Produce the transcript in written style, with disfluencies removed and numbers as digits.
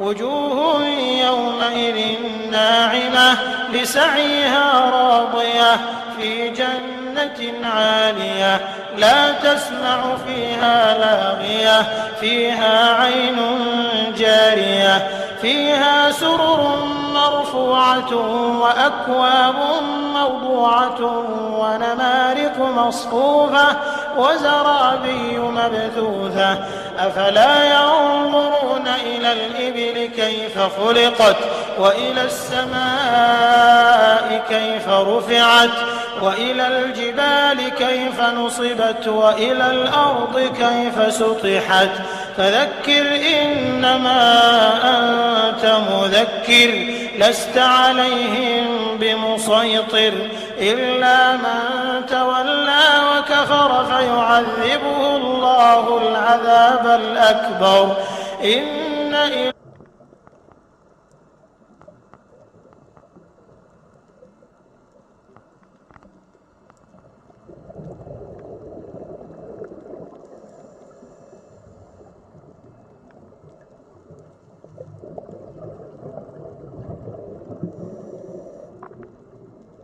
وجوه يومئذ ناعمة لسعيها راضية في جنة عالية لا تسمع فيها لاغية فيها عين جارية فيها سرر مرفوعة وأكواب موضوعة ونمارق مصفوفة وزرابي مبثوثة أفلا ينظرون إلى الإبل كيف خلقت وإلى السماء كيف رفعت وإلى الجبال كيف نصبت وإلى الأرض كيف سطحت فذكر إنما أنت مذكر لست عليهم بمسيطر إلا من تولى وكفر فيعذبه الله العذاب الأكبر إن